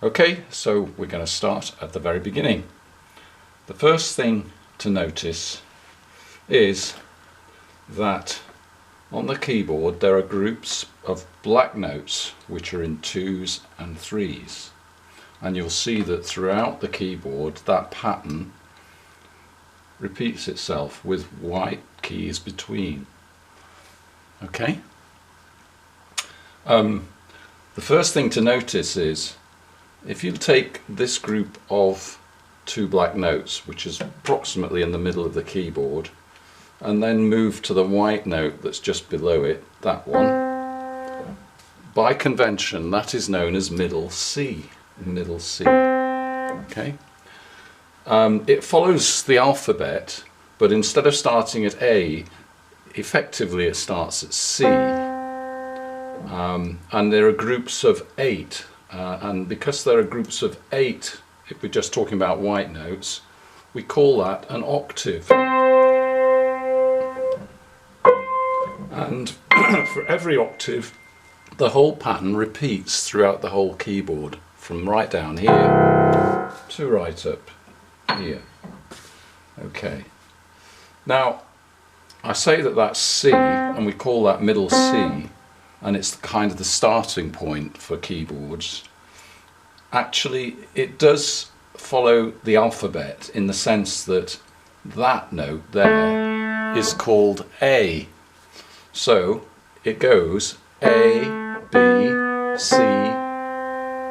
Okay, so we're going to start at the very beginning. The first thing to notice is that on the keyboard there are groups of black notes which are in 2s and 3s, and you'll see that throughout the keyboard that pattern repeats itself with white keys between. Okay? The first thing to notice is if you take this group of 2 black notes, which is approximately in the middle of the keyboard, and then move to the white note that's just below it, that one, by convention that is known as middle C. Middle C. Okay? It follows the alphabet, but instead of starting at A, effectively it starts at C. And there are groups of 8, and because there are groups of 8, if we're just talking about white notes, we call that an octave. And for every octave, the whole pattern repeats throughout the whole keyboard, from right down here to right up here. Okay. Now, I say that that's C, and we call that middle C, and it's kind of the starting point for keyboards. Actually, it does follow the alphabet in the sense that that note there is called A. So it goes A, B, C,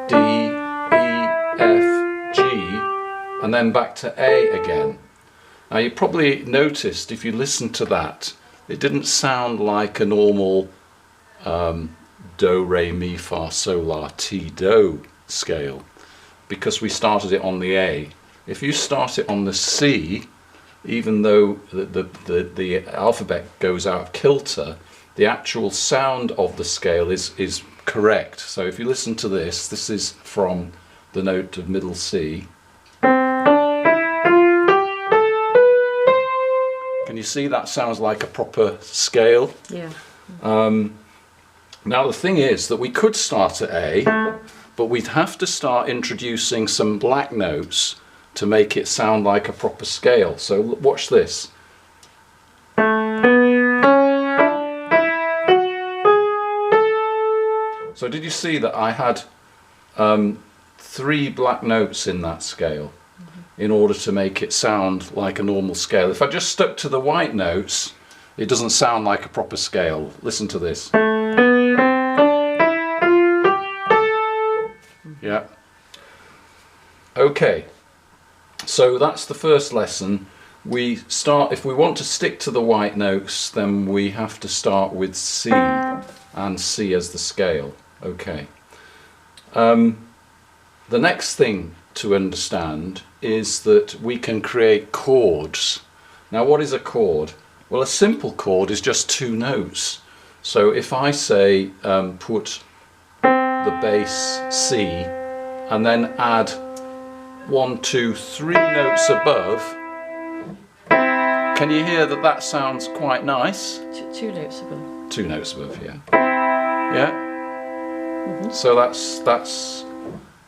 D, E, F, G, and then back to A again. Now you probably noticed, if you listen to that, it didn't sound like a normal do, re, mi, fa, sol, la, ti, do scale, because we started it on the A. If you start it on the C, even though the alphabet goes out of kilter, the actual sound of the scale is correct. So if you listen to this, this is from the note of middle C. Can you see that sounds like a proper scale? Yeah. Now the thing is that we could start at A, but we'd have to start introducing some black notes to make it sound like a proper scale. So watch this. So did you see that I had 3 black notes in that scale in order to make it sound like a normal scale? If I just stuck to the white notes, it doesn't sound like a proper scale. Listen to this. Yeah. Okay. So that's the first lesson. We start, if we want to stick to the white notes, then we have to start with C, and C as the scale. Okay. The next thing to understand is that we can create chords. Now what is a chord? Well, a simple chord is just 2 notes. So if I say put the bass C and then add 1, 2, 3 notes above, can you hear that that sounds quite nice? 2 notes above. 2 notes above, yeah. Yeah? So that's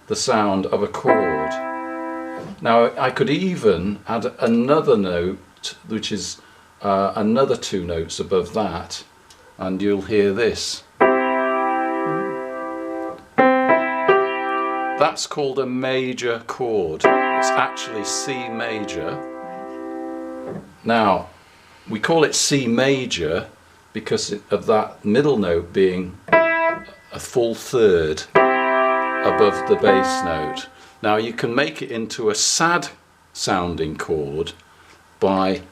the sound of a chord. Now I could even add another note, which is another 2 notes above that, and you'll hear this. That's called a major chord. It's actually C major. Now, we call it C major because of that middle note being a full third above the bass note. Now you can make it into a sad sounding chord by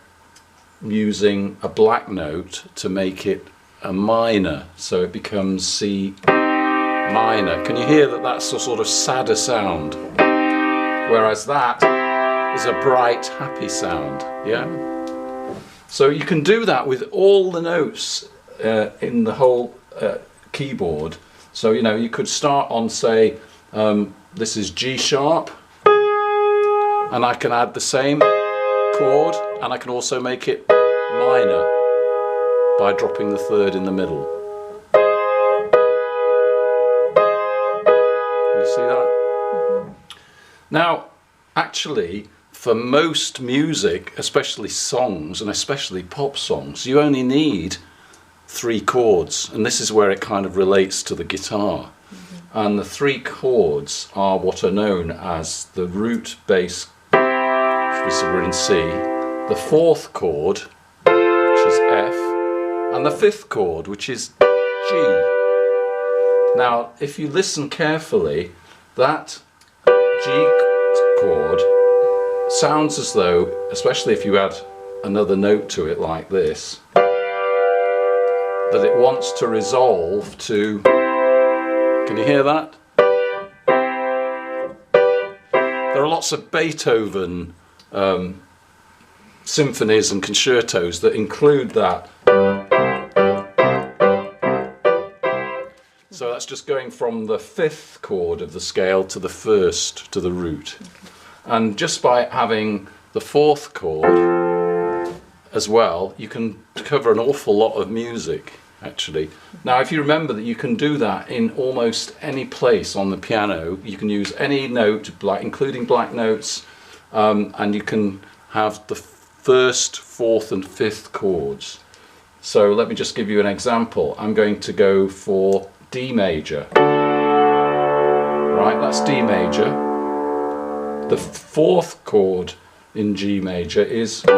using a black note to make it a minor, so it becomes C minor. Can you hear that that's a sort of sadder sound, whereas that is a bright, happy sound? Yeah. So you can do that with all the notes in the whole keyboard. So you know, you could start on, say, this is G sharp, and I can add the same chord, and I can also make it minor by dropping the third in the middle. Can you see that? Now, actually, for most music, especially songs and especially pop songs, you only need 3 chords, and this is where it kind of relates to the guitar. And the 3 chords are what are known as the root, bass, which we're in C, the 4th chord, which is F, and the 5th chord, which is G. Now, if you listen carefully, that G chord sounds as though, especially if you add another note to it like this, that it wants to resolve to, can you hear that? There are lots of Beethoven symphonies and concertos that include that. So that's just going from the 5th chord of the scale to the 1st, to the root. And just by having the 4th chord as well, you can cover an awful lot of music, actually. Now, if you remember that you can do that in almost any place on the piano, you can use any note, including black notes, and you can have the 1st, 4th and 5th chords. So let me just give you an example. I'm going to go for D major. Right, that's D major. The 4th chord in G major is G, and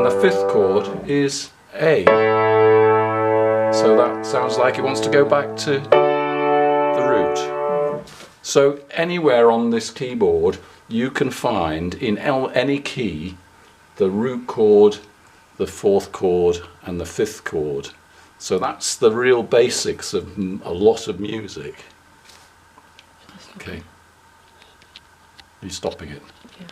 the 5th chord is A. So that sounds like it wants to go back to the root. So anywhere on this keyboard you can find in any key the root chord, the 4th chord and the 5th chord. So that's the real basics of a lot of music. Okay. Are you stopping it? Yeah.